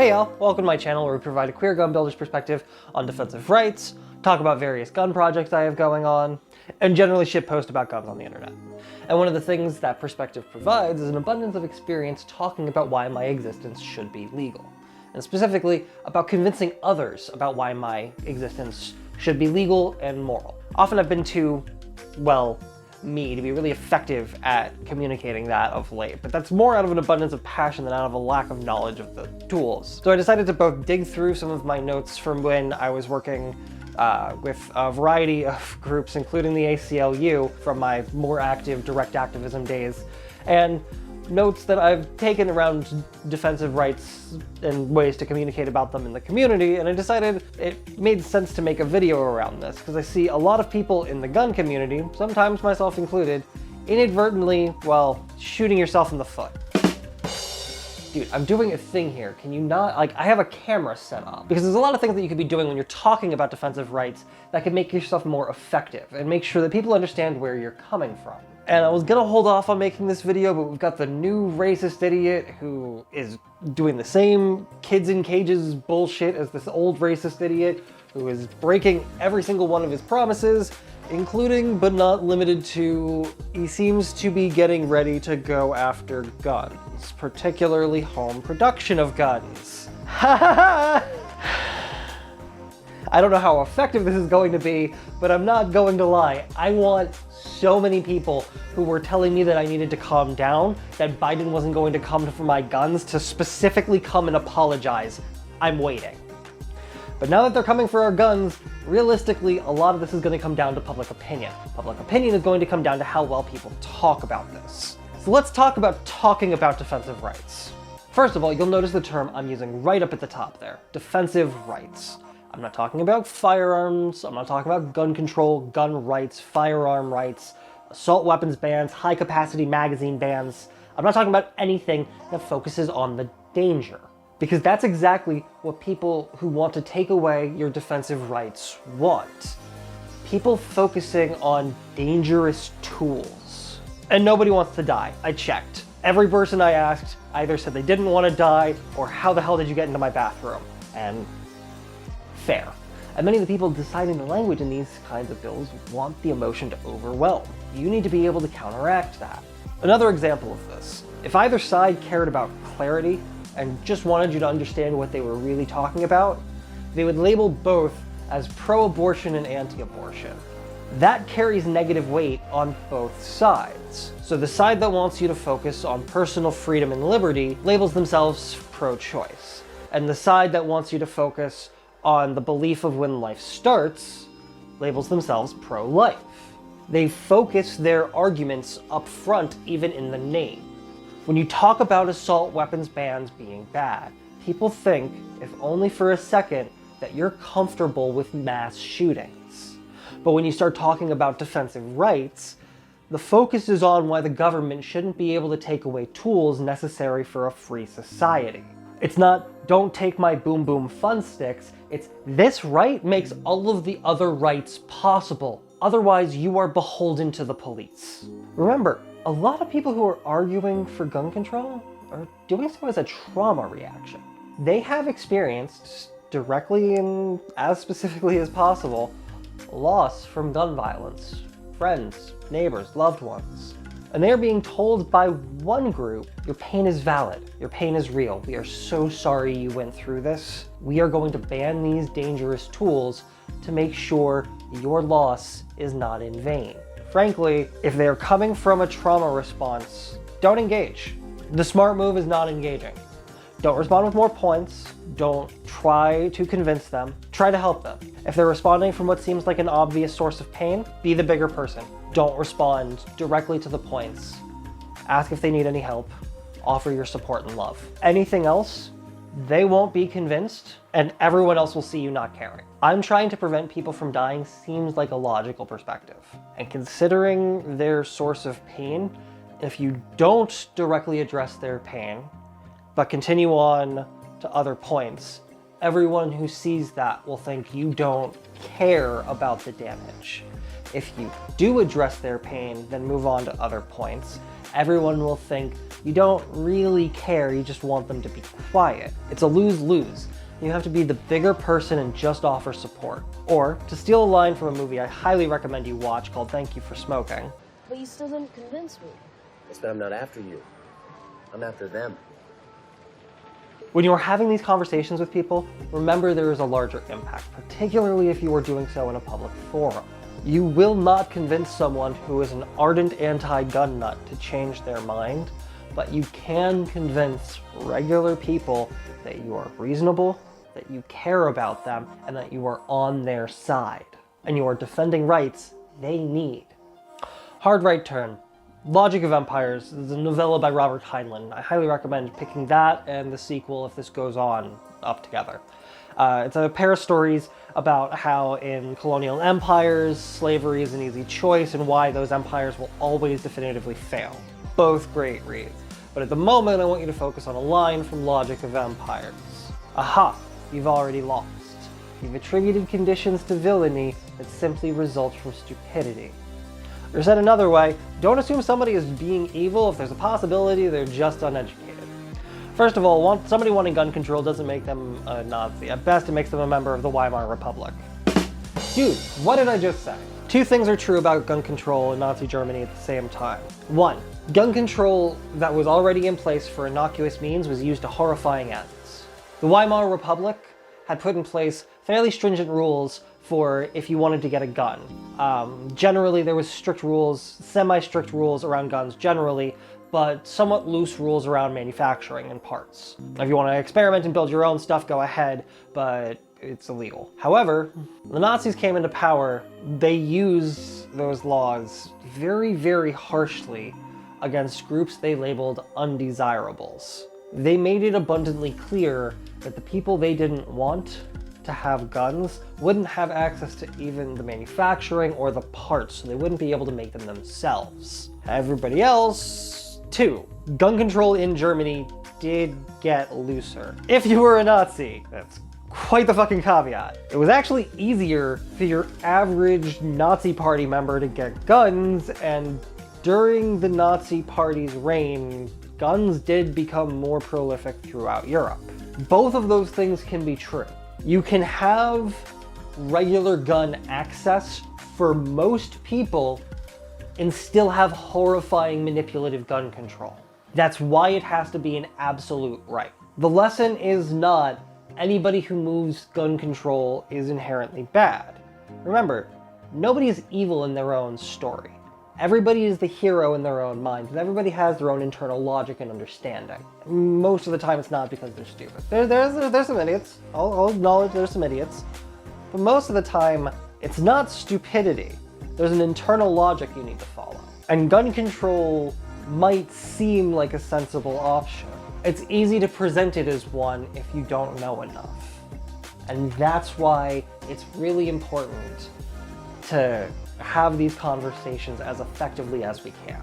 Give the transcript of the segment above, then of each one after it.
Hey y'all, welcome to my channel where we provide a queer gun builder's perspective on defensive rights, talk about various gun projects I have going on, and generally shitpost about guns on the internet. And one of the things that perspective provides is an abundance of experience talking about why my existence should be legal. And specifically, about convincing others about why my existence should be legal and moral. Often I've been too, well, me to be really effective at communicating that of late, but that's more out of an abundance of passion than out of a lack of knowledge of the tools. So I decided to both dig through some of my notes from when I was working with a variety of groups, including the ACLU, from my more active direct activism days, and notes that I've taken around defensive rights and ways to communicate about them in the community, and I decided it made sense to make a video around this, because I see a lot of people in the gun community, sometimes myself included, inadvertently, well, shooting yourself in the foot. Dude, I'm doing a thing here. Can you not, I have a camera set up. Because there's a lot of things that you could be doing when you're talking about defensive rights that can make yourself more effective and make sure that people understand where you're coming from. And I was gonna hold off on making this video, but we've got the new racist idiot who is doing the same kids in cages bullshit as this old racist idiot who is breaking every single one of his promises, including but not limited to, he seems to be getting ready to go after guns, particularly home production of guns. Ha ha ha! I don't know how effective this is going to be, but I'm not going to lie. I want so many people who were telling me that I needed to calm down, that Biden wasn't going to come for my guns, to specifically come and apologize. I'm waiting. But now that they're coming for our guns, realistically, a lot of this is going to come down to public opinion. Public opinion is going to come down to how well people talk about this. So let's talk about talking about defensive rights. First of all, you'll notice the term I'm using right up at the top there, defensive rights. I'm not talking about firearms, I'm not talking about gun control, gun rights, firearm rights, assault weapons bans, high capacity magazine bans. I'm not talking about anything that focuses on the danger. Because that's exactly what people who want to take away your defensive rights want. People focusing on dangerous tools. And nobody wants to die. I checked. Every person I asked either said they didn't want to die or how the hell did you get into my bathroom? And fair. And many of the people deciding the language in these kinds of bills want the emotion to overwhelm. You need to be able to counteract that. Another example of this. If either side cared about clarity and just wanted you to understand what they were really talking about, they would label both as pro-abortion and anti-abortion. That carries negative weight on both sides. So the side that wants you to focus on personal freedom and liberty labels themselves pro-choice. And the side that wants you to focus on the belief of when life starts labels themselves pro-life. They focus their arguments up front, even in the name. When you talk about assault weapons bans being bad, people think, if only for a second, that you're comfortable with mass shootings. But when you start talking about defensive rights, the focus is on why the government shouldn't be able to take away tools necessary for a free society. It's not, don't take my boom boom fun sticks, it's this right makes all of the other rights possible. Otherwise, you are beholden to the police. Remember, a lot of people who are arguing for gun control are doing so as a trauma reaction. They have experienced, directly and as specifically as possible, loss from gun violence. Friends, neighbors, loved ones. And they are being told by one group, your pain is valid, your pain is real, we are so sorry you went through this. We are going to ban these dangerous tools to make sure your loss is not in vain. Frankly, if they're coming from a trauma response, don't engage. The smart move is not engaging. Don't respond with more points. Don't try to convince them. Try to help them. If they're responding from what seems like an obvious source of pain, be the bigger person. Don't respond directly to the points. Ask if they need any help. Offer your support and love. Anything else, they won't be convinced, and everyone else will see you not caring. I'm trying to prevent people from dying seems like a logical perspective. And considering their source of pain, if you don't directly address their pain, but continue on to other points, everyone who sees that will think you don't care about the damage. If you do address their pain, then move on to other points, everyone will think You don't really care, you just want them to be quiet. It's a lose-lose. You have to be the bigger person and just offer support. Or, to steal a line from a movie I highly recommend you watch called Thank You for Smoking. But you still didn't convince me. It's that I'm not after you. I'm after them. When you are having these conversations with people, remember there is a larger impact, particularly if you are doing so in a public forum. You will not convince someone who is an ardent anti-gun nut to change their mind, but you can convince regular people that you are reasonable, that you care about them, and that you are on their side, and you are defending rights they need. Hard Right Turn. Logic of Empires is a novella by Robert Heinlein. I highly recommend picking that and the sequel, If This Goes On, up together. It's a pair of stories about how in colonial empires, slavery is an easy choice and why those empires will always definitively fail. Both great reads. But at the moment, I want you to focus on a line from Logic of Empires. Aha, you've already lost. You've attributed conditions to villainy that simply results from stupidity. Or said another way, don't assume somebody is being evil if there's a possibility they're just uneducated. First of all, somebody wanting gun control doesn't make them a Nazi. At best, it makes them a member of the Weimar Republic. Dude, what did I just say? Two things are true about gun control in Nazi Germany at the same time. One, gun control that was already in place for innocuous means was used to horrifying ends. The Weimar Republic had put in place fairly stringent rules for if you wanted to get a gun. Generally, there was strict rules, semi-strict rules around guns generally, but somewhat loose rules around manufacturing and parts. If you want to experiment and build your own stuff, go ahead, but it's illegal. However, the Nazis came into power, they used those laws very, very harshly against groups they labeled undesirables. They made it abundantly clear that the people they didn't want to have guns wouldn't have access to even the manufacturing or the parts, so they wouldn't be able to make them themselves. Everybody else, too. Gun control in Germany did get looser. If you were a Nazi, that's quite the fucking caveat. It was actually easier for your average Nazi party member to get guns, and during the Nazi party's reign, guns did become more prolific throughout Europe. Both of those things can be true. You can have regular gun access for most people and still have horrifying manipulative gun control. That's why it has to be an absolute right. The lesson is not anybody who moves gun control is inherently bad. Remember, nobody is evil in their own story. Everybody is the hero in their own mind, and everybody has their own internal logic and understanding. Most of the time it's not because they're stupid. There's some idiots. I'll acknowledge there's some idiots. But most of the time, it's not stupidity. There's an internal logic you need to follow. And gun control might seem like a sensible option. It's easy to present it as one if you don't know enough. And that's why it's really important to have these conversations as effectively as we can.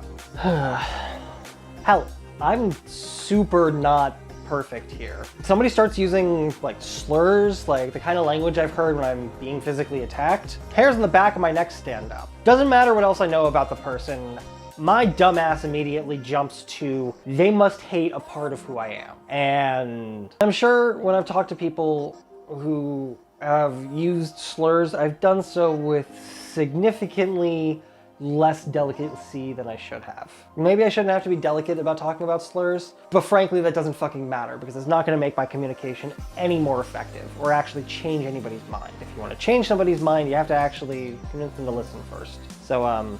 Hell, I'm super not perfect here. Somebody starts using like slurs, like the kind of language I've heard when I'm being physically attacked, hairs on the back of my neck stand up. Doesn't matter what else I know about the person, my dumbass immediately jumps to, they must hate a part of who I am. And I'm sure when I've talked to people who have used slurs, I've done so with significantly less delicacy than I should have. Maybe I shouldn't have to be delicate about talking about slurs, but frankly that doesn't fucking matter because it's not going to make my communication any more effective or actually change anybody's mind. If you want to change somebody's mind, you have to actually convince them to listen first. So,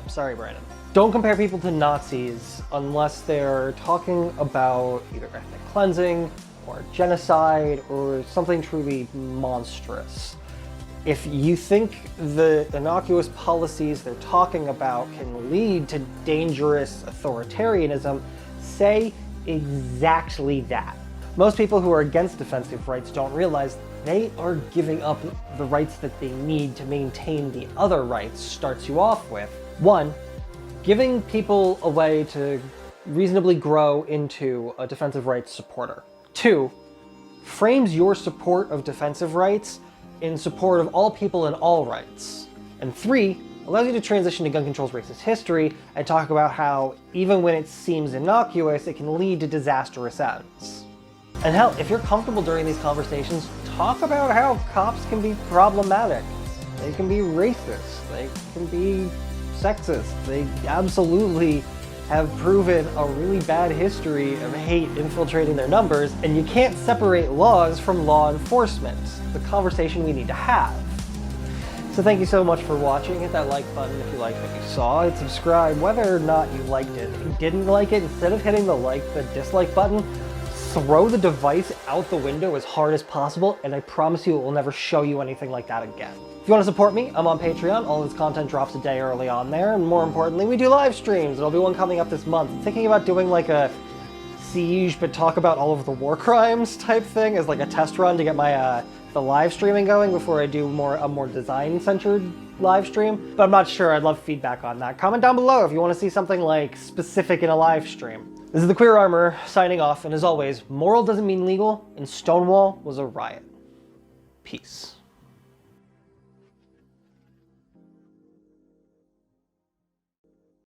sorry Brandon. Don't compare people to Nazis unless they're talking about either ethnic cleansing or genocide or something truly monstrous. If you think the innocuous policies they're talking about can lead to dangerous authoritarianism, say exactly that. Most people who are against defensive rights don't realize they are giving up the rights that they need to maintain the other rights. Starts you off with, 1, giving people a way to reasonably grow into a defensive rights supporter. 2, frames your support of defensive rights in support of all people and all rights. And 3, allows you to transition to gun control's racist history and talk about how, even when it seems innocuous, it can lead to disastrous ends. And hell, if you're comfortable during these conversations, talk about how cops can be problematic. They can be racist. They can be sexist. They absolutely have proven a really bad history of hate infiltrating their numbers, and you can't separate laws from law enforcement. It's the conversation we need to have. So thank you so much for watching. Hit that like button if you liked what you saw, and subscribe whether or not you liked it. If you didn't like it, instead of hitting the dislike button, throw the device out the window as hard as possible, and I promise you it will never show you anything like that again. If you want to support me, I'm on Patreon. All of this content drops a day early on there, and more importantly, we do live streams. There'll be one coming up this month. I'm thinking about doing like a Siege, but talk about all of the war crimes type thing as like a test run to get my the live streaming going before I do a more design-centered live stream. But I'm not sure. I'd love feedback on that. Comment down below if you want to see something like specific in a live stream. This is the Queer Armor signing off, and as always, moral doesn't mean legal, and Stonewall was a riot. Peace.